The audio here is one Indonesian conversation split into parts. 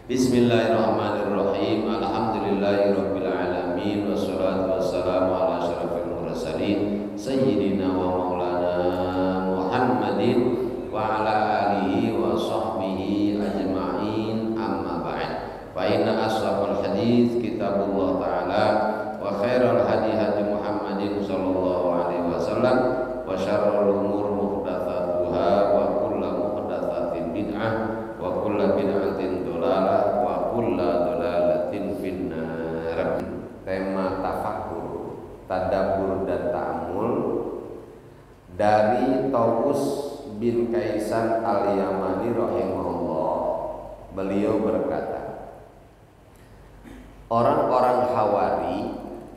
Bismillahirrahmanirrahim. Alhamdulillahirabbil alamin wassalatu wassalamu ala asyrafil mursalin sayyidina wa maulana Muhammadin wa ala alihi wa sahbihi ajma'in, amma ba'd. Fa inna ashrafal hadits kitabullah ta'ala wa khairal hadi hadi Muhammadin sallallahu alaihi wasallam wa syarrul umur muhdatsatuha wa kullu muhdatsatin bid'ah wa kullu bid'atin dhalalah wa kullu dhalalatin finnar. Tema tafakur, tadabbur dan ta'ammul dari Tawus bin Kaisan al-Yamani rahimahullah. Beliau berkata, orang-orang Hawari,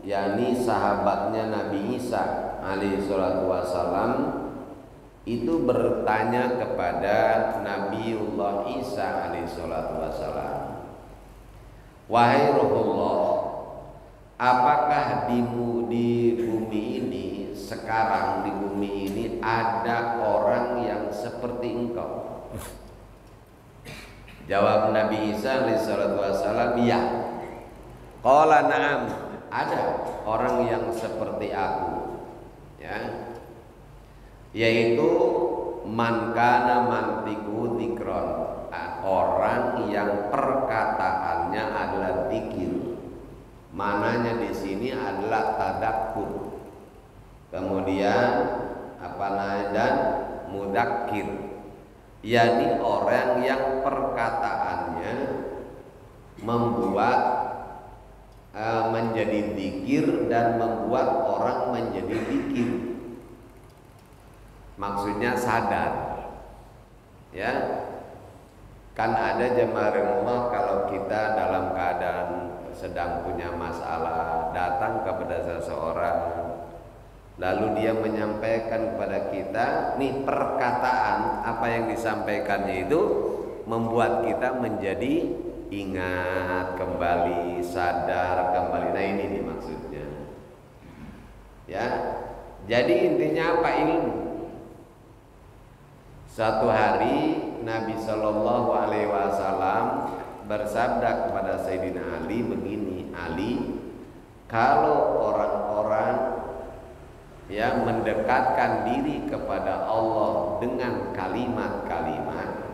yakni sahabatnya Nabi Isa alaihi salatu wasalam, itu bertanya kepada Nabiullah Isa alaihi salatu wasalam, wahai Ruhullah, apakah di bumi ini sekarang, di bumi ini ada orang yang seperti engkau? Jawab Nabi Isa alaihi salatu wasalam, ya. Qala na'am, ada orang yang seperti aku, ya, yaitu man kana mantiku dzikron, orang yang perkataannya adalah zikir. Mananya di sini adalah tadakkur. Kemudian dan mudakkir, yakni orang yang perkataannya membuat menjadi zikir dan membuat orang menjadi zikir. Maksudnya sadar, ya. Kan ada jemaah rumah, kalau kita dalam keadaan sedang punya masalah, datang kepada seseorang, lalu dia menyampaikan kepada kita, nih perkataan apa yang disampaikannya itu membuat kita menjadi ingat kembali, sadar kembali. Nah, ini nih maksudnya, ya. Jadi intinya apa? Ilmu. Suatu hari Nabi Shallallahu Alaihi Wasallam bersabda kepada Sayyidina Ali begini, Ali, kalau orang-orang yang mendekatkan diri kepada Allah dengan kalimat-kalimat,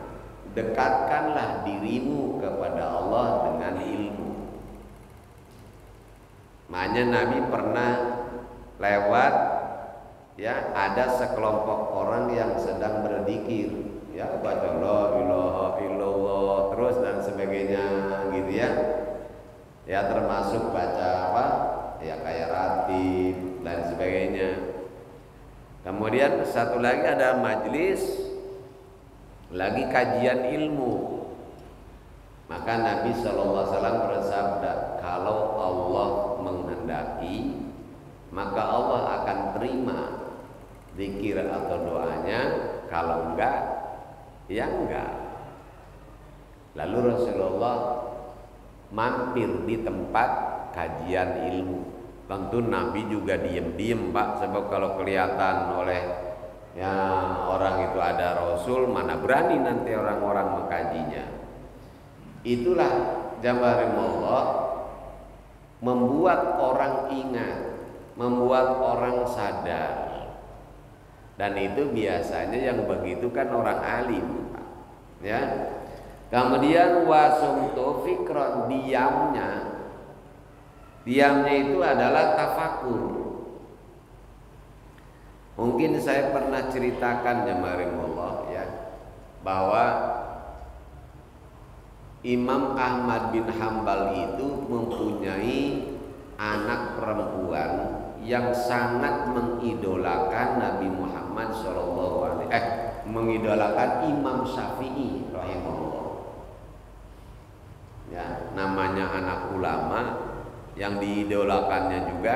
dekatkanlah dirimu kepada Allah dengan ilmu. Makanya Nabi pernah lewat, ya, ada sekelompok orang yang sedang berzikir, ya, baca la ilaha illallah terus dan sebagainya gitu, ya. Ya, termasuk baca apa? Ya, kayak ratib dan sebagainya. Kemudian satu lagi ada majelis lagi kajian ilmu. Maka Nabi SAW bersabda, kalau Allah menghendaki, maka Allah akan terima zikir atau doanya. Kalau enggak, ya enggak. Lalu Rasulullah mampir di tempat kajian ilmu. Tentu Nabi juga diem-diem, Pak, sebab kalau kelihatan oleh ya orang itu ada Rasul, mana berani nanti orang-orang mengkajinya. Itulah jamarimullah, membuat orang ingat, membuat orang sadar. Dan itu biasanya yang begitu kan orang alim, Pak, ya. Kemudian wasumtu fikron, diamnya itu adalah tafakur. Mungkin saya pernah ceritakan jamarimullah, ya, bahwa Imam Ahmad bin Hambal itu mempunyai anak perempuan yang sangat mengidolakan Nabi Muhammad mengidolakan Imam Syafi'i rahimahullah. Ya, namanya anak ulama, yang diidolakannya juga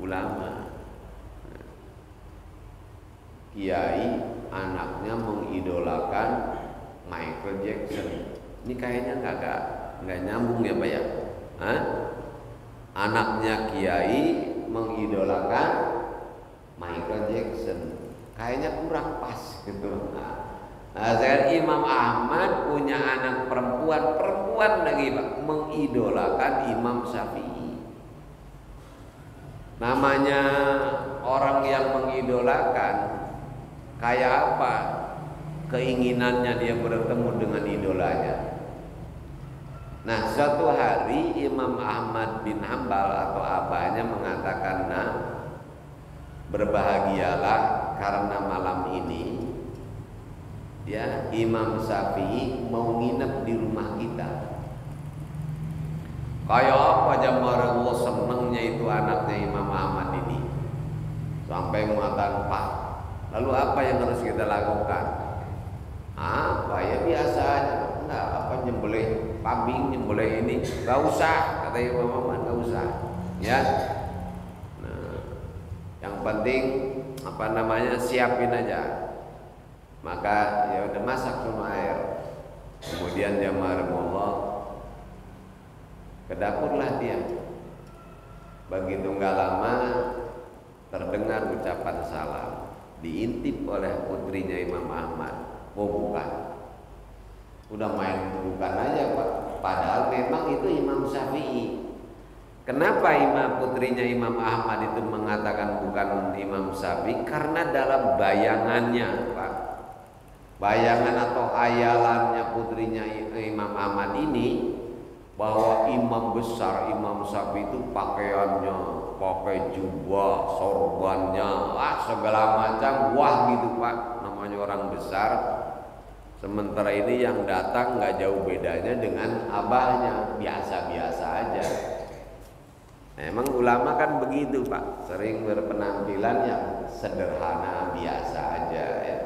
ulama. Kiai anaknya mengidolakan Michael Jackson. Ini kayaknya nggak nyambung ya Pak ya? Hah? Anaknya kiai mengidolakan Michael Jackson, kayaknya kurang pas gitu. Nah, Imam Ahmad punya anak perempuan lagi Pak, mengidolakan Imam Syafi'i. Namanya orang yang mengidolakan, kayak apa keinginannya dia bertemu dengan idolanya. Nah, suatu hari Imam Ahmad bin Hambal atau abahnya mengatakan, "Nah, berbahagialah karena malam ini ya Imam Syafi'i mau nginep di rumah kita." Kayak apa jamarullah senengnya itu anaknya Imam Ahmad ini, sampai mengatakan, "Pak, lalu apa yang harus kita lakukan?" "Apa ya, biasa aja, enggak apa nyembelih kambing, nyembelih ini, nggak usah," kata Imam Ahmad, "nggak usah ya. Nah, yang penting siapin aja." Maka ya udah, masak sama air. Kemudian jamarullah ke dapurlah dia. Begitu nggak lama terdengar ucapan salam, diintip oleh putrinya Imam Ahmad. "Oh bukan, udah main bukan aja Pak, padahal memang itu Imam Syafi'i." Kenapa putrinya Imam Ahmad itu mengatakan bukan Imam Syafi'i? Karena dalam bayangannya Pak, bayangan atau hayalannya putrinya Imam Ahmad ini, bahwa imam besar Imam Syafi'i itu pakaiannya pakai jubah, sorbannya, segala macam, wah gitu Pak, namanya orang besar. Sementara ini yang datang nggak jauh bedanya dengan abahnya, biasa-biasa aja. Nah, emang ulama kan begitu Pak, sering berpenampilan yang sederhana, biasa aja ya.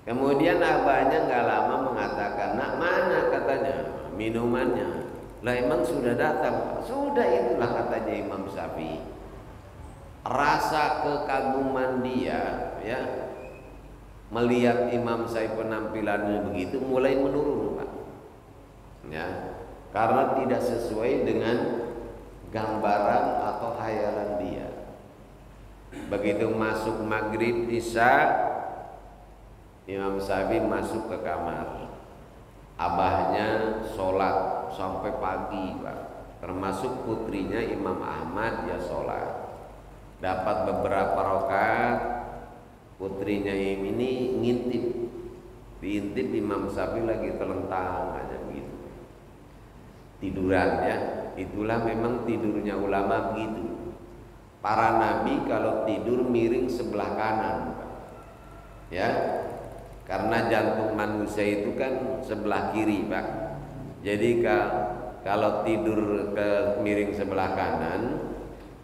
Kemudian abahnya nggak lama mengatakan, "Nak, mana," katanya, "minumannya?" "Lah emang sudah datang." "Sudah, itulah," katanya Imam Syafi'i. Rasa kekaguman dia ya melihat Imam Syafi'i penampilannya begitu mulai menurun Pak ya, karena tidak sesuai dengan gambaran atau hayalan dia. Begitu masuk maghrib isya, Imam Syafi'i masuk ke kamar, abahnya sholat sampai pagi Pak, termasuk putrinya Imam Ahmad ya sholat, dapat beberapa rakaat. Putrinya ini diintip Imam Syafi'i lagi terlentang aja begitu, tiduran ya. Itulah memang tidurnya ulama begitu. Para nabi kalau tidur miring sebelah kanan ya, karena jantung manusia itu kan sebelah kiri Pak. Jadi kalau tidur miring sebelah kanan,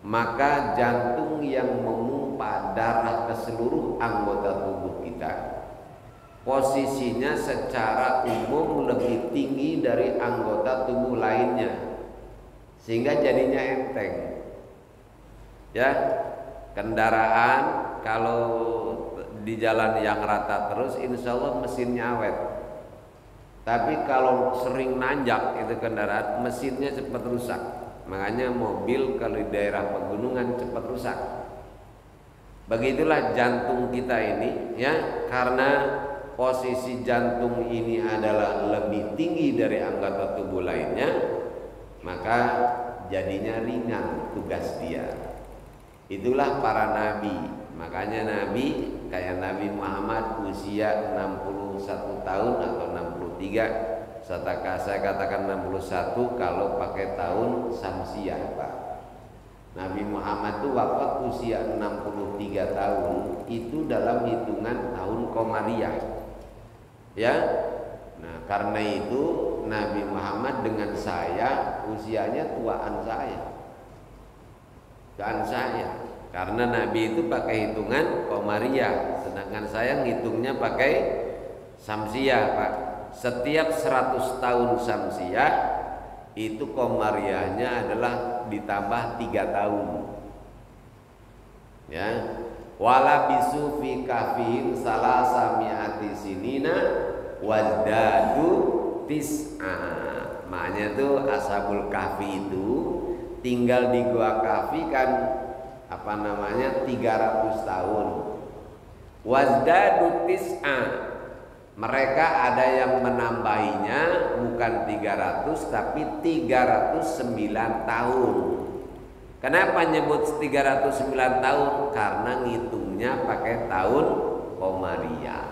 maka jantung yang memompa darah ke seluruh anggota tubuh kita posisinya secara umum lebih tinggi dari anggota tubuh lainnya, sehingga jadinya enteng ya. Kendaraan kalau di jalan yang rata terus, insya Allah mesinnya awet. Tapi kalau sering nanjak itu kendaraan, mesinnya cepat rusak. Makanya mobil kalau di daerah pegunungan cepat rusak. Begitulah jantung kita ini ya, karena posisi jantung ini adalah lebih tinggi dari anggota tubuh lainnya, maka jadinya ringan tugas dia. Itulah para nabi. Makanya nabi kayak Nabi Muhammad usia 61 tahun atau 63. Saya katakan 61 kalau pakai tahun Samsiah Pak. Nabi Muhammad itu wafat usia 63 tahun, itu dalam hitungan tahun Komariah ya. Nah, karena itu Nabi Muhammad dengan saya usianya tuaan saya. Karena Nabi itu pakai hitungan Qamariyah, sedangkan saya ngitungnya pakai Syamsiyah, Pak. Setiap 100 tahun Syamsiyah itu Qamariyahnya adalah ditambah 3 tahun. Ya. Wala bisu fi kafihim salasa mi'ati sinina wazdadu tis'a. Maknanya tuh ashabul kahfi itu tinggal di gua kahfi kan 300 tahun. Wazdadu tis'a, mereka ada yang menambahinya bukan 300 tapi 309 tahun. Kenapa nyebut 309 tahun? Karena ngitungnya pakai tahun Qamariyah.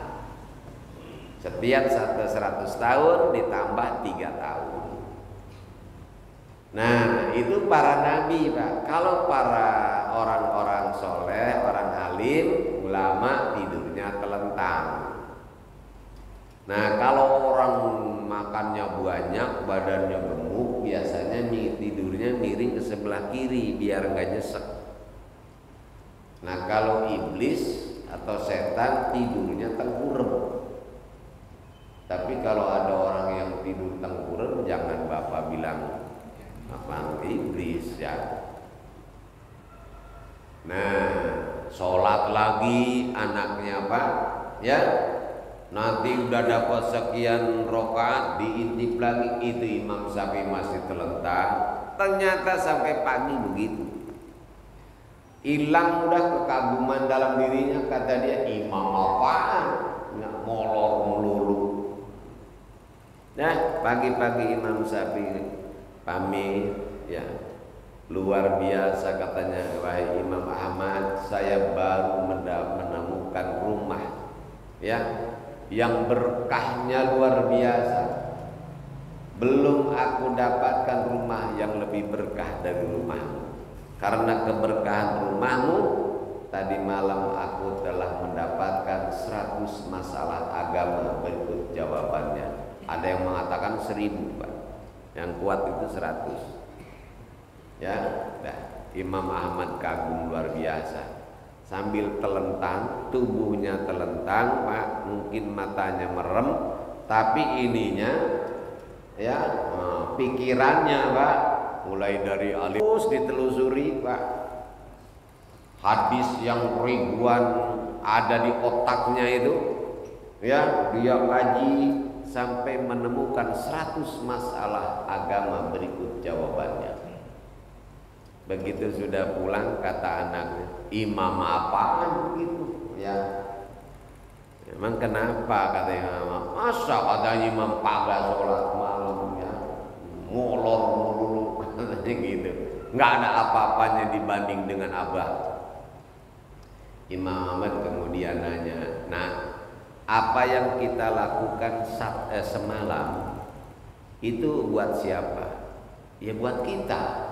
Setiap 100 tahun ditambah 3 tahun. Nah, itu para nabi, Pak. Kalau para orang-orang soleh, orang alim, ulama tidurnya telentang. Nah, kalau orang makannya banyak, badannya gemuk, biasanya tidurnya miring ke sebelah kiri biar nggak nyesek. Nah, kalau iblis atau setan tidurnya tengkurap. Tapi kalau ada orang yang tidur tengkurap, jangan Bapak bilang apa iblis ya. Nah, sholat lagi anaknya Pak ya, nanti udah dapat sekian rokaat diintip lagi, itu Imam Syafi'i masih telentang. Ternyata sampai pagi begitu. Hilang udah kekaguman dalam dirinya, kata dia, imam apaan? Nggak molor melulu. Nah, pagi-pagi Imam Syafi'i pamit ya, luar biasa katanya, wahai Imam Ahmad, saya baru menemukan rumah ya yang berkahnya luar biasa. Belum aku dapatkan rumah yang lebih berkah dari rumahmu. Karena keberkahan rumahmu, tadi malam aku telah mendapatkan 100 masalah agama. Berikut jawabannya. Ada yang mengatakan 1000 Pak, yang kuat itu 100 ya. Nah, Imam Ahmad kagum luar biasa. Sambil telentang, tubuhnya telentang Pak, mungkin matanya merem, tapi ininya ya pikirannya Pak, mulai dari alus ditelusuri Pak. Hadis yang ribuan ada di otaknya itu ya, dia kaji sampai menemukan 100 masalah agama. Berikut jawabannya. Begitu sudah pulang, kata anaknya, imam apaan gitu ya. Emang kenapa, kata imam? Masa katanya imam pagah sholat malam ya, ngolor melulu katanya gitu, nggak ada apa-apanya dibanding dengan abah. Imam Ahmad kemudian nanya, nah apa yang kita lakukan semalam itu buat siapa? Ya buat kita.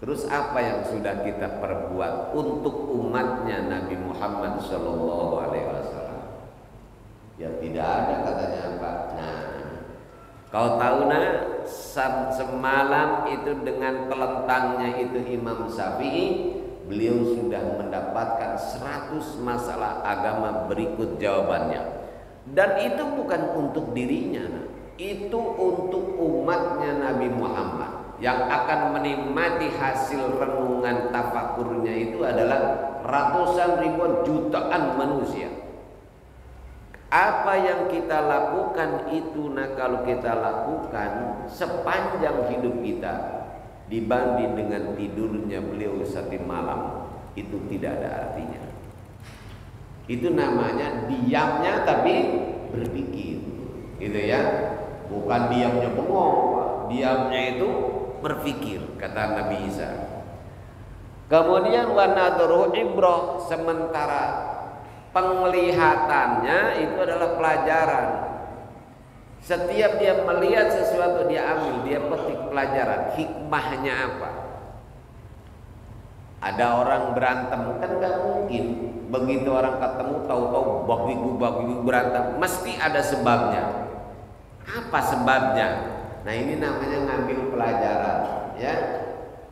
Terus apa yang sudah kita perbuat untuk umatnya Nabi Muhammad SAW? Ya tidak ada, katanya Pak. Nah, kau tahu nak, semalam itu dengan telentangnya itu Imam Syafi'i, beliau sudah mendapatkan 100 masalah agama. Berikut jawabannya. Dan itu bukan untuk dirinya, nah. Itu untuk umatnya Nabi Muhammad yang akan menikmati hasil renungan tafakurnya. Itu adalah ratusan ribuan jutaan manusia. Apa yang kita lakukan itu, nah kalau kita lakukan sepanjang hidup kita dibanding dengan tidurnya beliau satu malam, itu tidak ada artinya. Itu namanya diamnya tapi berpikir, gitu ya. Bukan diamnya bengong, diamnya itu berpikir, kata Nabi Isa. Kemudian wa nadruhu ibrah, sementara penglihatannya itu adalah pelajaran. Setiap dia melihat sesuatu dia ambil, dia petik pelajaran. Hikmahnya apa? Ada orang berantem, kan nggak mungkin begitu orang ketemu tahu-tahu bagiku berantem, mesti ada sebabnya. Apa sebabnya? Nah, ini namanya ngambil pelajaran, ya.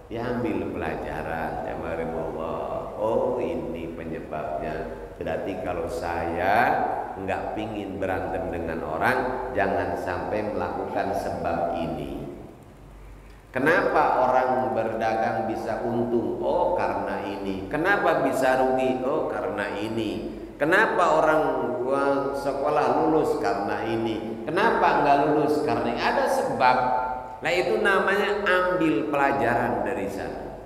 Diambil pelajaran, ya Allah. Oh, ini penyebabnya. Berarti kalau saya nggak pingin berantem dengan orang, jangan sampai melakukan sebab ini. Kenapa orang berdagang bisa untung? Oh, karena ini. Kenapa bisa rugi? Oh, karena ini. Kenapa orang sekolah lulus? Karena ini. Kenapa nggak lulus? Karena ini. Ada sebab. Nah, itu namanya ambil pelajaran dari sana.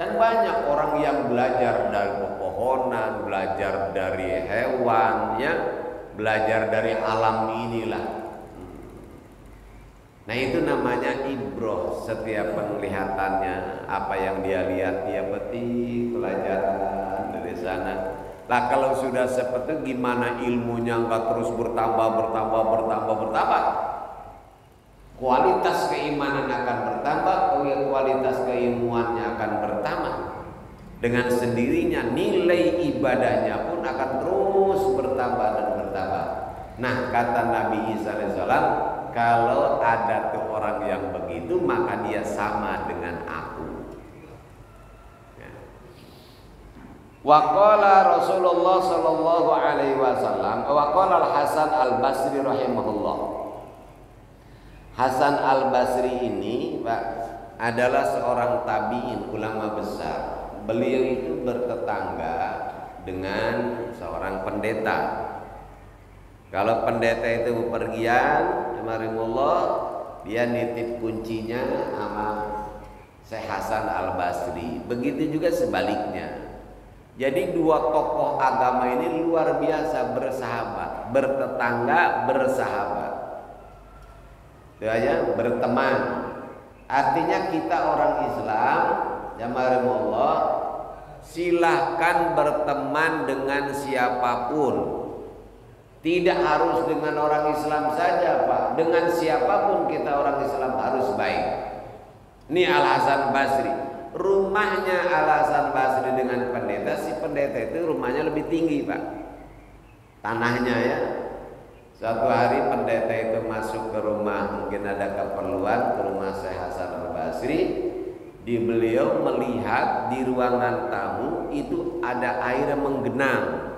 Dan banyak orang yang belajar dari pepohonan, belajar dari hewan, ya, belajar dari alam inilah. Nah, itu namanya ibroh. Setiap penglihatannya, apa yang dia lihat, dia petik pelajaran dari sana. Lah, kalau sudah seperti itu, gimana ilmunya nggak terus bertambah? Kualitas keimanan akan bertambah, kualitas keilmuannya akan bertambah. Dengan sendirinya nilai ibadahnya pun akan terus bertambah dan bertambah. Nah, kata Nabi Isa alaihissalam, kalau ada tuh orang yang begitu, maka dia sama dengan aku. Waqala Rasulullah sallallahu alaihi wasallam, waqala Al-Hasan Al-Basri rahimahullah. Hasan Al-Basri ini, Pak, adalah seorang tabi'in, ulama besar. Beliau itu bertetangga dengan seorang pendeta. Kalau pendeta itu bepergian, alhamdulillah, dia nitip kuncinya sama Syekh Hasan Al-Basri. Begitu juga sebaliknya. Jadi dua tokoh agama ini luar biasa bersahabat, bertetangga, bersahabat. Itu aja, berteman. Artinya kita orang Islam, jamaah, silahkan berteman dengan siapapun. Tidak harus dengan orang Islam saja, Pak. Dengan siapapun kita orang Islam harus baik. Ini Al-Hasan Basri. Rumahnya Al-Hasan Basri dengan pendeta, si pendeta itu rumahnya lebih tinggi, Pak. Tanahnya, ya. Suatu hari pendeta itu masuk ke rumah, mungkin ada keperluan, ke rumah Syekh Hasan Al-Basri. Beliau melihat di ruangan tamu itu ada air menggenang.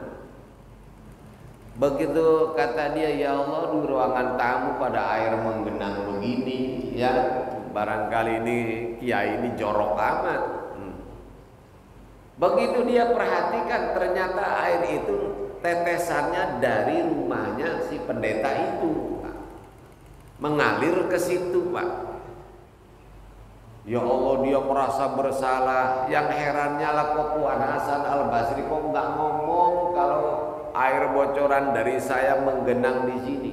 Begitu kata dia, ya Allah, di ruangan tamu pada air menggenang begini, ya, barangkali ini kiai ini jorok amat. Begitu dia perhatikan, ternyata air itu tetesannya dari rumahnya si pendeta itu, Pak, mengalir ke situ, Pak. Ya Allah, dia merasa bersalah. Yang herannya lah, kok Tuan Hasan Al-Basri kok nggak ngomong kalau air bocoran dari saya menggenang di sini.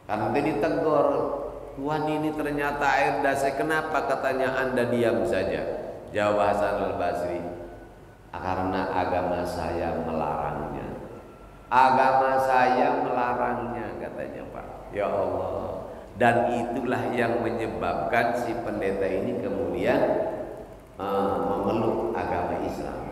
Karena dia ditegur, Tuhan, ini ternyata air dasar. Kenapa katanya Anda diam saja? Jawab Hasan Al-Basri, karena agama saya melarangnya. Agama saya melarangnya, katanya, Pak. Ya Allah. Dan itulah yang menyebabkan si pendeta ini kemudian memeluk agama Islam.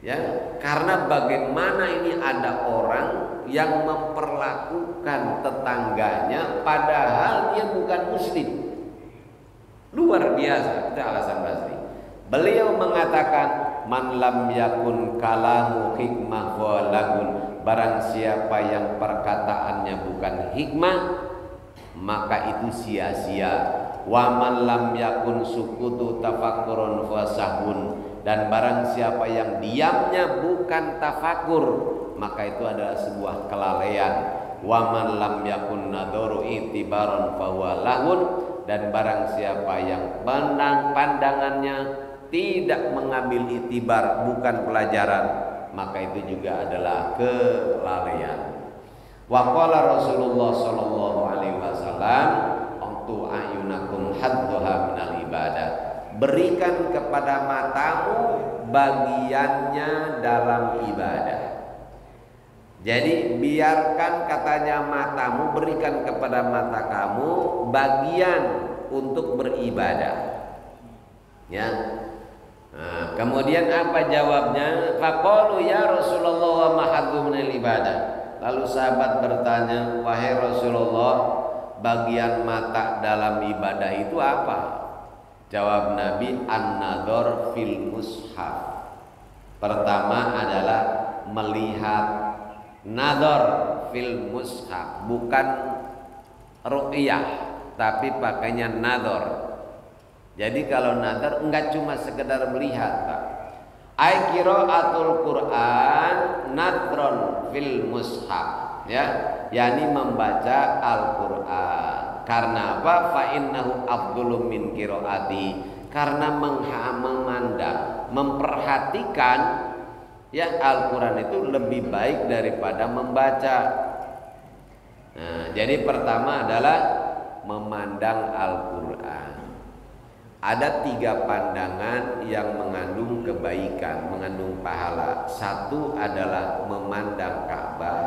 Ya, karena bagaimana ini ada orang yang memperlakukan tetangganya padahal dia bukan muslim. Luar biasa, itu Al-Hasan Basri. Beliau mengatakan, man lam yakun kalamu hikmah wa lagun. Barang siapa yang perkataannya bukan hikmah, maka itu sia-sia. Wa man lam yakun sukutu tafakkurun fa sahun. Dan barang siapa yang diamnya bukan tafakur, maka itu adalah sebuah kelalaian. Wa man lam yakun nadharu itibaron fa huwa lahun. Dan barang siapa yang pandangannya tidak mengambil itibar, bukan pelajaran, maka itu juga adalah kelalaian. Wa qala Rasulullah sallallahu alaihi wasallam, "Antu ayunakum hadduha minal ibadah." Berikan kepada matamu bagiannya dalam ibadah. Jadi biarkan, katanya, matamu, berikan kepada mata kamu bagian untuk beribadah. Ya. Nah, kemudian apa jawabnya? Faqalu ya Rasulullah wa ma haddu minal ibadah. Lalu sahabat bertanya, wahai Rasulullah, bagian mata dalam ibadah itu apa? Jawab Nabi, an-nadhar fil mushaf. Pertama adalah melihat, nadhar fil mushaf, bukan ru'yah tapi pakainya nadhar. Jadi kalau nadhar enggak cuma sekedar melihat, Pak. Ai qiraatul Quran nadron fil mushaf, ya, yakni membaca Al-Qur'an. Karena apa? Fa innahu afdhalu min qiraati. Karena memandang, memperhatikan, ya, Al-Qur'an itu lebih baik daripada membaca. Nah, jadi pertama adalah memandang Al-Qur'an. Ada 3 pandangan yang mengandung kebaikan, mengandung pahala. Satu adalah memandang Ka'bah.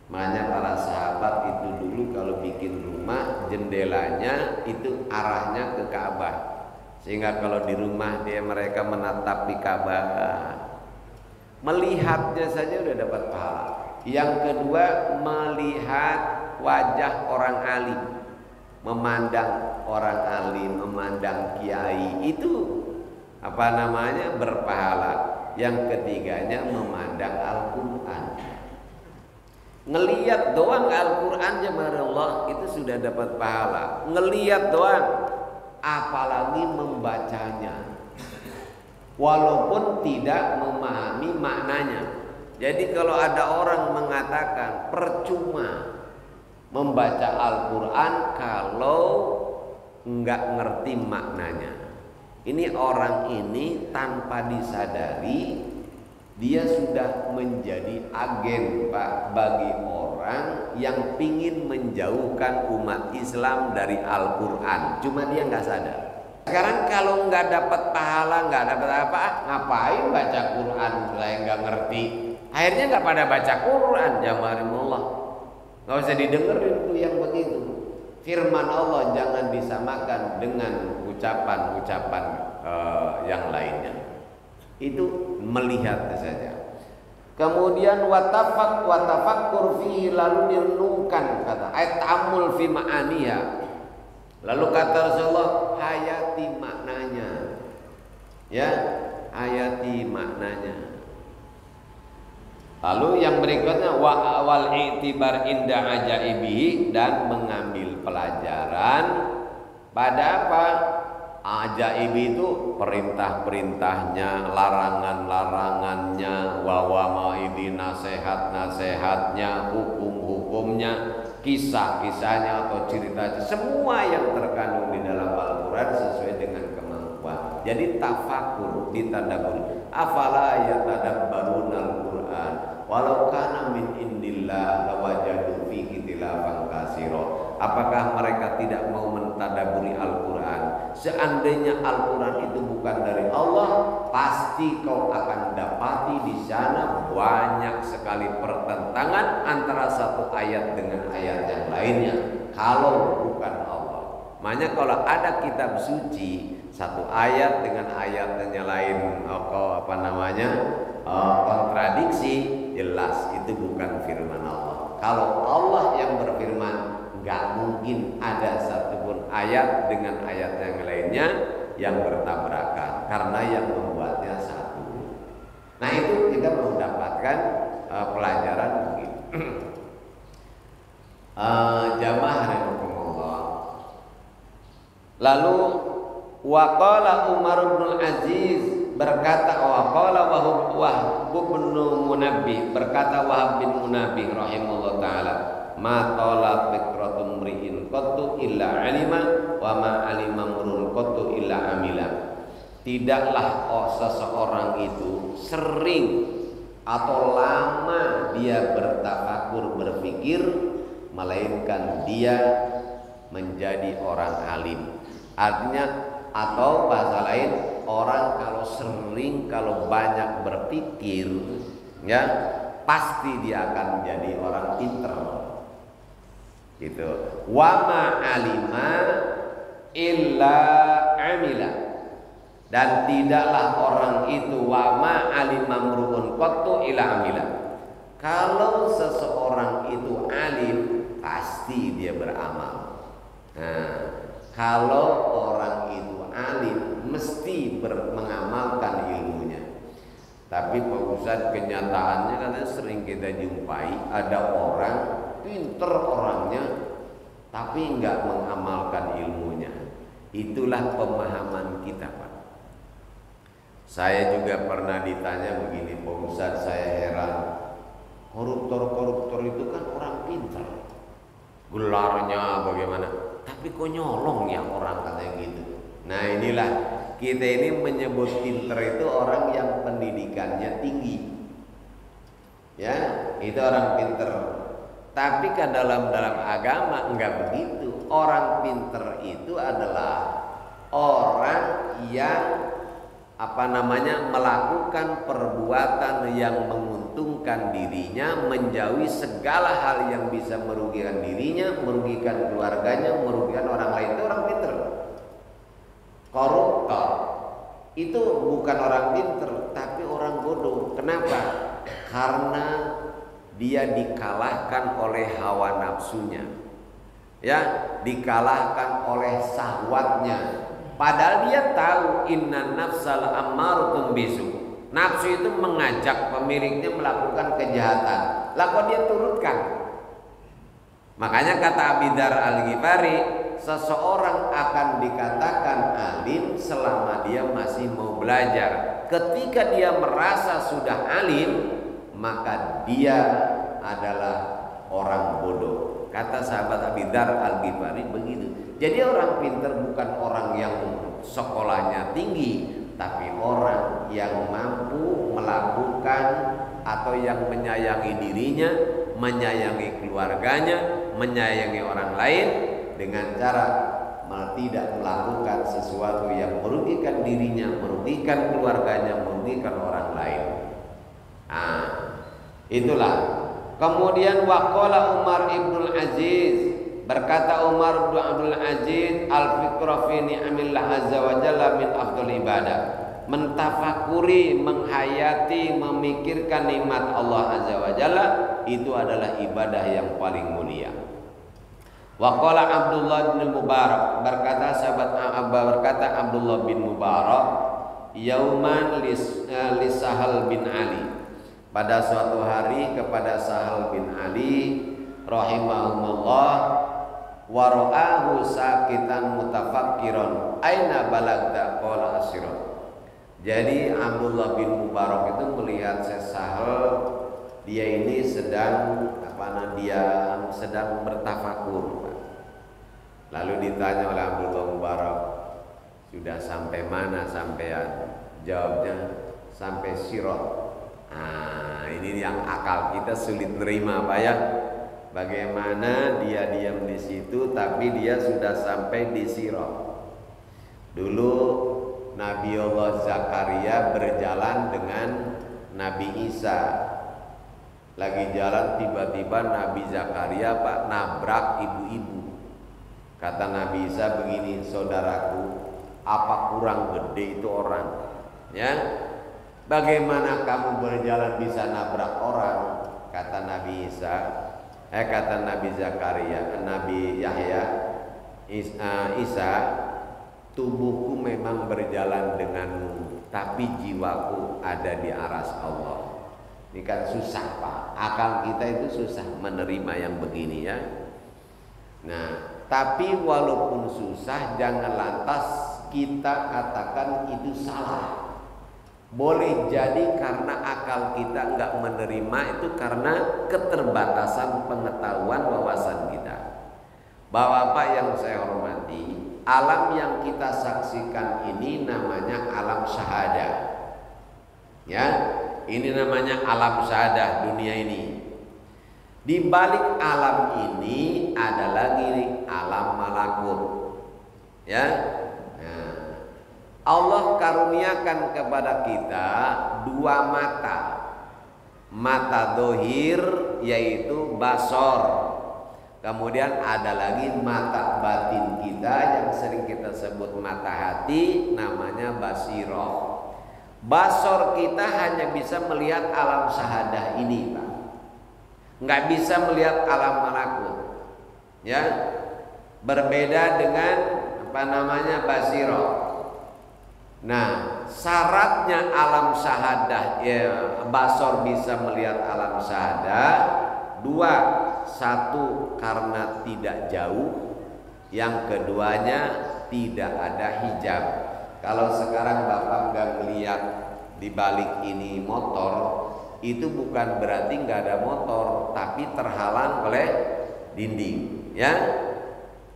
Makanya para sahabat itu dulu kalau bikin rumah, jendelanya itu arahnya ke Ka'bah. Sehingga kalau di rumah mereka menatap di Ka'bah, melihatnya saja udah dapat pahala. Yang kedua, melihat wajah orang alim. Memandang orang alim, memandang kiai, itu berpahala. Yang ketiganya memandang Al-Qur'an. Ngelihat doang Al-Qur'an, jemaah Allah, itu sudah dapat pahala. Ngelihat doang, apalagi membacanya, walaupun tidak memahami maknanya. Jadi kalau ada orang mengatakan percuma membaca Al-Quran kalau enggak ngerti maknanya, ini orang ini tanpa disadari dia sudah menjadi agen, Pak, bagi orang yang pingin menjauhkan umat Islam dari Al-Quran. Cuma dia nggak sadar. Sekarang kalau nggak dapat pahala, nggak dapat apa, ngapain baca Quran lah yang nggak ngerti? Akhirnya nggak pada baca Quran, jamaahullah. Nggak usah didengerin tuh yang begitu. Firman Allah jangan disamakan dengan ucapan-ucapan yang lainnya. Itu melihat saja. Kemudian watafakkur fihi, lalu direnungkan, kata ayat ta'ammul fi ma'aniha. Lalu kata Rasulullah, hayati maknanya. Ya, hayati maknanya. Lalu yang berikutnya wa awal i'tibar inda ajaibihi, dan mengambil pelajaran pada apa? Ajaibi itu perintah-perintahnya, larangan-larangannya, wa wamaidi, nasihat-nasihatnya, hukum-hukumnya, kisah-kisahnya atau cerita, semua yang terkandung di dalam Al-Quran sesuai dengan kemampuan. Jadi tafakur, ditadabbur. Afala yatadabbaruna Al-Quran walau kana min indillah lawajadu fihi ikhtilafan katsira. Apakah mereka tidak mau mentadabburi Al-Quran? Seandainya Al-Quran itu bukan dari Allah, pasti kau akan dapati di sana banyak sekali pertentangan antara satu ayat dengan ayat yang lainnya. Kalau bukan Allah, makanya kalau ada kitab suci, satu ayat dengan ayatnya lain, kontradiksi, jelas itu bukan firman Allah. Kalau Allah yang berfirman, gak mungkin ada satupun ayat dengan ayat yang lainnya yang bertabrakan, karena yang membuatnya satu. Nah, itu kita mendapatkan pelajaran mungkin. Jamaah rahimakumullah. Lalu waqala Umar bin Aziz berkata, waqala Wahab bin Munabbih berkata, Wahab bin Munabbih rahimahullah taala, ma tala fikratum mri'in qattu illa alima wa ma alima murun qattu illa amila. Tidaklah seseorang itu sering atau lama dia bertafakur, berpikir, melainkan dia menjadi orang alim. Artinya, atau bahasa lain, orang kalau sering, kalau banyak berpikir, ya pasti dia akan menjadi orang pinter. Gitu. Wa ma alima illa amila, dan tidaklah orang itu wa ma alima mru'un qattu illa amila, Kalau seseorang itu alim, pasti dia beramal. Nah, kalau orang itu alim, mesti mengamalkan ilmunya. Tapi Pak Ustadz, kenyataannya karena sering kita jumpai ada orang pinter orangnya, tapi nggak mengamalkan ilmunya. Itulah pemahaman kita, Pak. Saya juga pernah ditanya begini, Pak Ustadz, saya heran. Koruptor itu kan orang pinter, gelarnya bagaimana, tapi kok nyolong ya orang, katanya gitu. Nah inilah, kita ini menyebut pinter itu orang yang pendidikannya tinggi, ya, itu orang pinter. Tapi kan dalam agama enggak begitu. Orang pinter itu adalah orang yang melakukan perbuatan yang menguntungkan dirinya, menjauhi segala hal yang bisa merugikan dirinya, merugikan keluarganya, merugikan orang lain. Itu orang pinter. Koruptor itu bukan orang pinter, tapi orang bodoh. Kenapa? Karena dia dikalahkan oleh hawa nafsunya, ya, dikalahkan oleh syahwatnya. Padahal dia tahu inna nafsal ammaratun bisu. Nafsu itu mengajak pemiliknya melakukan kejahatan. Lah kok dia turutkan? Makanya kata Abi Dzar Al-Ghifari, seseorang akan dikatakan alim selama dia masih mau belajar. Ketika dia merasa sudah alim, maka dia adalah orang bodoh. Kata sahabat Abi Dzar Al-Ghifari begitu. Jadi orang pintar bukan orang yang sekolahnya tinggi, tapi orang yang mampu melakukan atau yang menyayangi dirinya, menyayangi keluarganya, menyayangi orang lain dengan cara tidak melakukan sesuatu yang merugikan dirinya, merugikan keluarganya, merugikan orang lain. Nah, itulah. Kemudian waqala Umar ibnul Aziz, berkata Umar bin Abdul Aziz, al-fikra fi ni'amillah azza wa jalla min afdal ibadah. Mentafakuri, menghayati, memikirkan nikmat Allah azza wa jalla itu adalah ibadah yang paling mulia. Wa qala Abdullah bin Mubarak, berkata Abdullah bin Mubarak, yauman li Sahal bin Ali, pada suatu hari kepada Sahal bin Ali rahimahumullah, wa ra'ahu sakitan mutafakkiran aina balagta qala asiran. Jadi Abdullah bin Mubarak itu melihat Sahal, dia ini sedang bertafakur. Lalu ditanya oleh Abdullah Mubarak, sudah sampai mana sampean? Jawabnya sampai sirat. Nah, ini yang akal kita sulit nerima, Pak ya. Bagaimana dia diam di situ tapi dia sudah sampai di sirat. Dulu Nabi Allah Zakaria berjalan dengan Nabi Isa. Lagi jalan tiba-tiba Nabi Zakaria Pak nabrak ibu-ibu. Kata Nabi Isa begini, saudaraku, apa kurang gede itu orang? Ya, bagaimana kamu berjalan bisa nabrak orang? Kata Nabi Isa, kata Nabi Zakaria, Nabi Yahya, Isa, tubuhku memang berjalan denganmu, tapi jiwaku ada di aras Allah. Ini kan susah Pak, akal kita itu susah menerima yang begini ya. Nah, tapi walaupun susah, jangan lantas kita katakan itu salah. Boleh jadi karena akal kita nggak menerima itu karena keterbatasan pengetahuan wawasan kita. Bapak-bapak yang saya hormati, alam yang kita saksikan ini namanya alam syahadah. Ya, ini namanya alam syahadah dunia ini. Di balik alam ini ada lagi alam malakut. Ya. Nah, Allah karuniakan kepada kita dua mata. Mata dohir yaitu basor. Kemudian ada lagi mata batin kita yang sering kita sebut mata hati, namanya basiroh. Basor kita hanya bisa melihat alam syahadah ini, Pak. nggak bisa melihat alam malakut. Ya, berbeda dengan apa namanya basiro. Nah, syaratnya alam syahadah ya, basor bisa melihat alam syahadah. Dua, satu karena tidak jauh, yang keduanya tidak ada hijab. Kalau sekarang Bapak nggak melihat di balik ini motor, itu bukan berarti nggak ada motor, tapi terhalang oleh dinding, ya.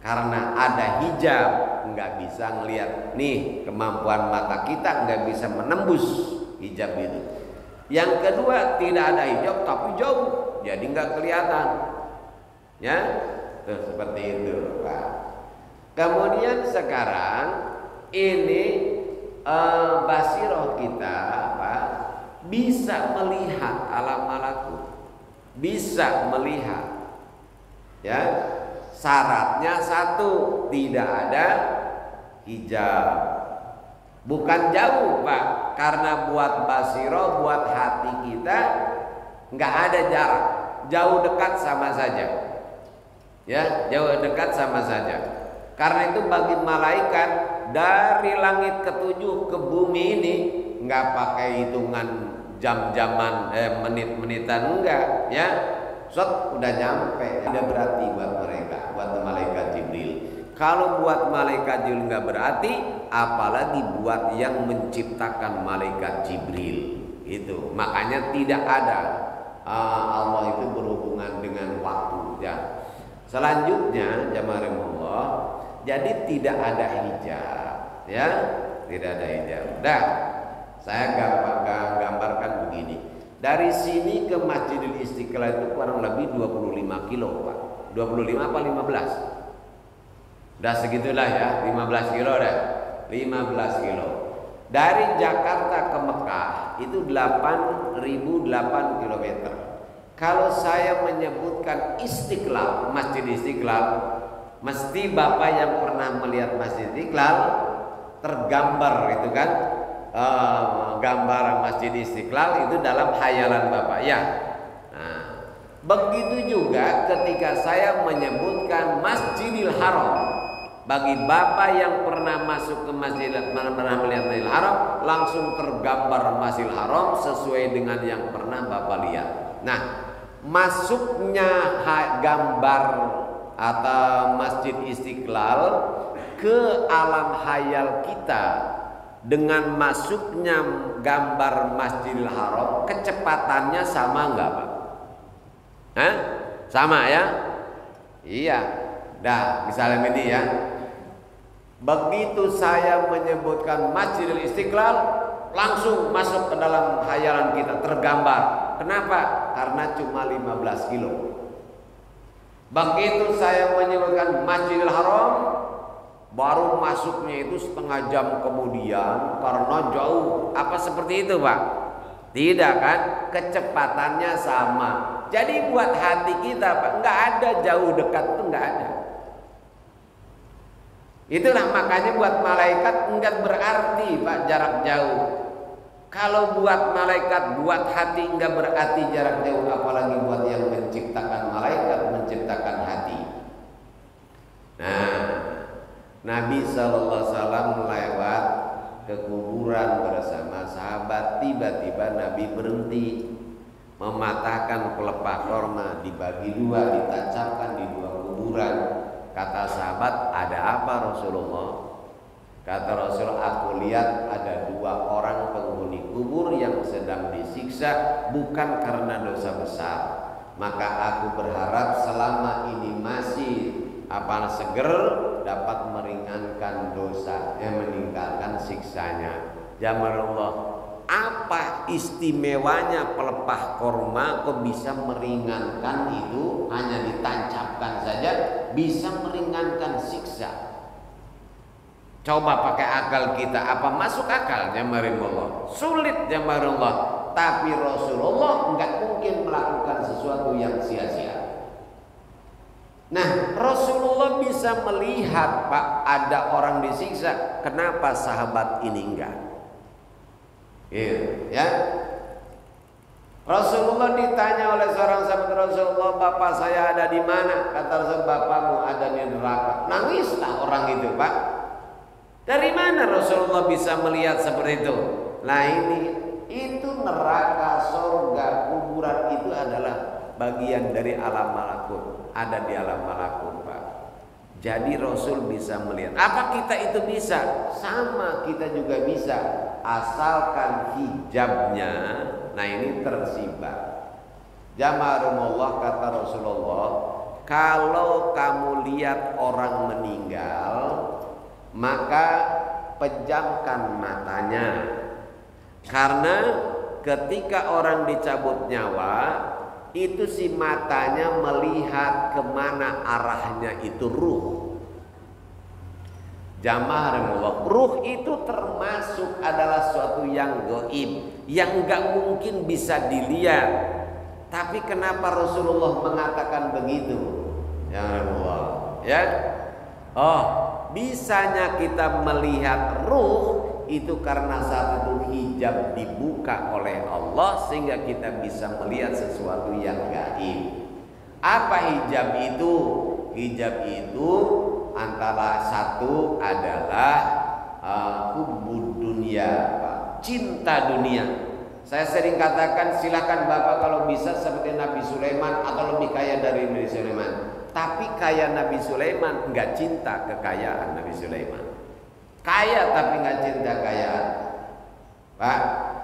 Karena ada hijab, nggak bisa ngelihat. Nih, kemampuan mata kita nggak bisa menembus hijab itu. Yang kedua, tidak ada hijab tapi jauh, jadi nggak kelihatan, ya. Tuh, seperti itu, Pak. Kemudian sekarang ini basiroh kita, Pak, bisa melihat alam malakut, bisa melihat, ya. Syaratnya satu, tidak ada hijab. Bukan jauh, Pak, karena buat basiro, buat hati kita nggak ada jarak, jauh dekat sama saja, ya, jauh dekat sama saja. Karena itu bagi malaikat dari langit ketujuh ke bumi ini nggak pakai hitungan jam-jaman, menit-menitan, enggak, ya. Shot udah nyampe, udah berarti buat mereka, buat malaikat Jibril. Kalau buat malaikat Jibril nggak berarti, apalagi buat yang menciptakan malaikat Jibril. Itu makanya tidak ada Allah itu berhubungan dengan waktu, ya. Selanjutnya jamaah Allah, jadi tidak ada hijab, ya, tidak ada hijab. Dah, saya gambarkan begini. Dari sini ke Masjidil Istiqlal itu kurang lebih 25 kilo, Pak. 25 apa 15? Udah segitulah ya, 15 kilo dah. 15 kilo. Dari Jakarta ke Mekah itu 8.008 km. Kalau saya menyebutkan Istiqlal, Masjid Istiqlal, mesti Bapak yang pernah melihat Masjid Istiqlal tergambar itu kan, gambar Masjid Istiqlal itu dalam khayalan Bapak, ya. Nah, begitu juga ketika saya menyebutkan Masjidil Haram, bagi Bapak yang pernah masuk ke pernah melihat Masjidil Haram, langsung tergambar Masjidil Haram sesuai dengan yang pernah Bapak lihat. Nah, masuknya gambar atau Masjid Istiqlal ke alam khayal kita dengan masuknya gambar Masjidil Haram, kecepatannya sama enggak, Pak? Hah? Sama ya? Iya. Dah, misalnya ini ya. Begitu saya menyebutkan Masjidil Istiqlal, langsung masuk ke dalam khayalan kita, tergambar. Kenapa? Karena cuma 15 kilo. Begitu saya menyebutkan Masjidil Haram, baru masuknya itu setengah jam kemudian karena jauh. Apa seperti itu, Pak? Tidak kan? Kecepatannya sama. Jadi buat hati kita, Pak, nggak ada jauh dekat itu, nggak ada. Itulah makanya buat malaikat nggak berarti, Pak, jarak jauh. Kalau buat malaikat, buat hati nggak berarti jarak jauh, apalagi buat yang menciptakan malaikat, menciptakan hati. Nah, Nabi SAW melewat ke kuburan bersama sahabat. Tiba-tiba Nabi berhenti, mematahkan pelepah korma, dibagi dua, ditancapkan di dua kuburan. Kata sahabat, ada apa Rasulullah? Kata Rasul, aku lihat ada dua orang penghuni kubur yang sedang disiksa bukan karena dosa besar. Maka aku berharap selama ini masih seger, dapat meringankan dosa, meninggalkan siksanya. Jamaah Allah, apa istimewanya pelepah korma kok bisa meringankan itu? Hanya ditancapkan saja bisa meringankan siksa. Coba pakai akal kita, apa masuk akal? Jamaah Allah, sulit jamaah Allah. Tapi Rasulullah nggak mungkin melakukan sesuatu yang sia-sia. Nah, Rasulullah bisa melihat, Pak, ada orang disiksa. Kenapa sahabat ini enggak? Ya. Rasulullah ditanya oleh seorang sahabat Rasulullah, bapak saya ada di mana? Kata Rasul, bapakmu ada di neraka. Nangislah orang itu, Pak. Dari mana Rasulullah bisa melihat seperti itu? Nah itu neraka, surga, kuburan itu adalah bagian dari alam malakut. Ada di alam malakut, Pak. Jadi Rasul bisa melihat. Apa kita itu bisa? Sama, kita juga bisa. Asalkan hijabnya, nah ini tersibak. Jamaahumullah, kata Rasulullah, kalau kamu lihat orang meninggal, maka pejamkan matanya. Karena ketika orang dicabut nyawa, itu si matanya melihat kemana arahnya itu ruh. Jamaah, ruh itu termasuk adalah suatu yang gaib, yang enggak mungkin bisa dilihat. Tapi kenapa Rasulullah mengatakan begitu? Ya, bisanya kita melihat ruh itu karena saat itu hijab dibuka oleh Allah sehingga kita bisa melihat sesuatu yang gaib. Apa hijab itu? Hijab itu antara satu adalah hubbud dunia, cinta dunia. Saya sering katakan, silakan Bapak kalau bisa seperti Nabi Sulaiman atau lebih kaya dari Nabi Sulaiman. Tapi kaya Nabi Sulaiman enggak cinta kekayaan Nabi Sulaiman. Kaya tapi enggak cinta kekayaan. Pak,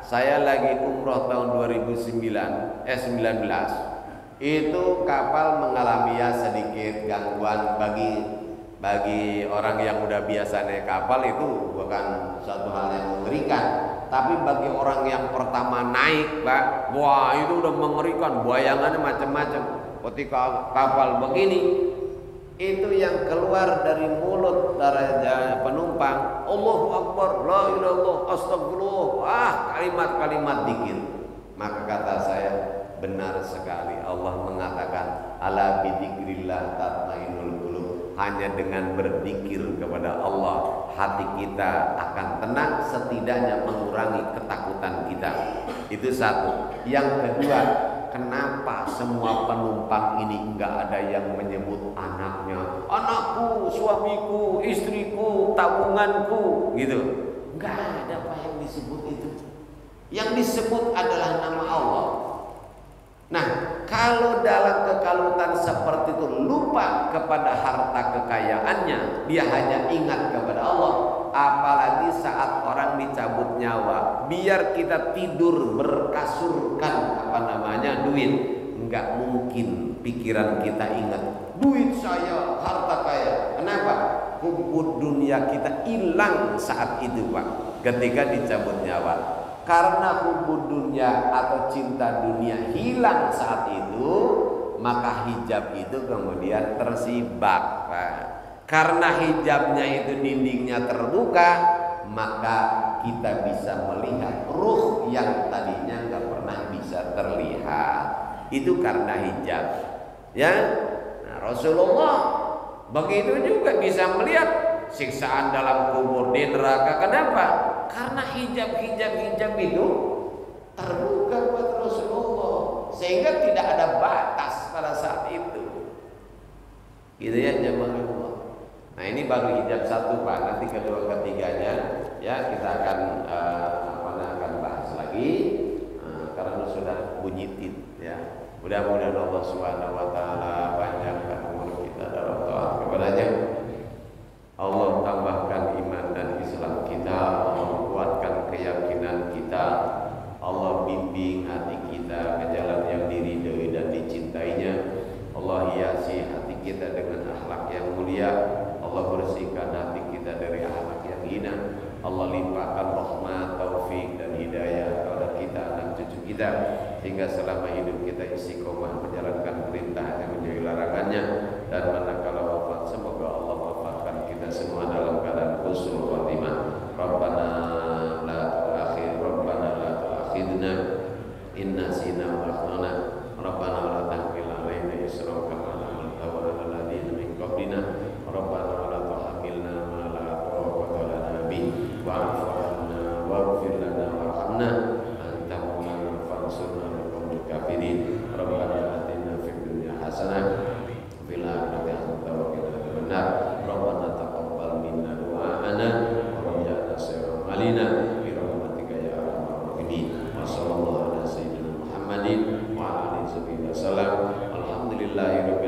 saya lagi umroh tahun 19. Itu kapal mengalami ya sedikit gangguan. Bagi orang yang udah biasa naik kapal itu bukan suatu hal yang mengerikan. Tapi bagi orang yang pertama naik, Pak, wah itu udah mengerikan, bayangannya macam-macam. Ketika kapal begini, itu yang keluar dari mulut dari penumpang, Allahu Akbar, la ilaha illallah, astagfirullah, kalimat-kalimat dzikir. Maka kata saya, benar sekali Allah mengatakan, ala bidzikrillah tatmainnul qulub. Hanya dengan berzikir kepada Allah, hati kita akan tenang, setidaknya mengurangi ketakutan kita. Itu satu. Yang kedua, kenapa semua penumpang ini enggak ada yang menyebut anaknya, anakku, suamiku, istriku, tabunganku, gitu? Enggak ada Pak yang disebut itu. Yang disebut adalah nama Allah. Nah, kalau dalam kekalutan seperti itu lupa kepada harta kekayaannya, dia hanya ingat kepada Allah. Apalagi saat orang dicabut nyawa, biar kita tidur berkasurkan duit, enggak mungkin pikiran kita ingat duit saya, harta kaya. Kenapa? Hubbud dunia kita hilang saat itu, Pak, ketika dicabut nyawa. Karena hubbud dunia atau cinta dunia hilang saat itu, maka hijab itu kemudian tersibak, Pak. Karena hijabnya itu dindingnya terbuka, maka kita bisa melihat ruh yang tadinya nggak pernah bisa terlihat. Itu karena hijab, ya. Nah, Rasulullah begitu juga bisa melihat siksaan dalam kubur di neraka. Kenapa? Karena hijab itu terbuka buat Rasulullah, sehingga tidak ada batas pada saat itu. Gitu ya jemaah. Nah ini baru hijab satu, Pak. Nanti kedua ketiganya ya kita akan akan bahas lagi karena sudah bunyi tit ya. Mudah-mudahan Allah Subhanahu wa taala panjangkan umur kita dalam taat kepadanya. Allah tambahkan iman dan Islam kita, Allah kuatkan keyakinan kita, Allah bimbing hati kita ke jalan yang diridhoi dan dicintainya. Allah hiasi hati kita dengan akhlak yang mulia, Allah bersihkan hati kita dari akhlak yang hina. Allah limpahkan rahmat, taufik dan hidayah kepada kita dan cucu kita, sehingga selama hidup kita istiqomah menjalankan perintahnya, menjauhi larangannya, dan manakala wafat semoga Allah wafatkan kita semua dalam keadaan husnul khatimah. Rabbana la tu'akhidna in nasina wa akhtana. Rabbana la tahmil alaina isran kama hamaltahu 'alal ladzina min qablina. Rabbana wa la tuhammilna ma la taqata lana bihi wa'fu 'anna waghfir lana warhamna anta maulana fansurna 'alal qawmil Alhamdulillahirabbil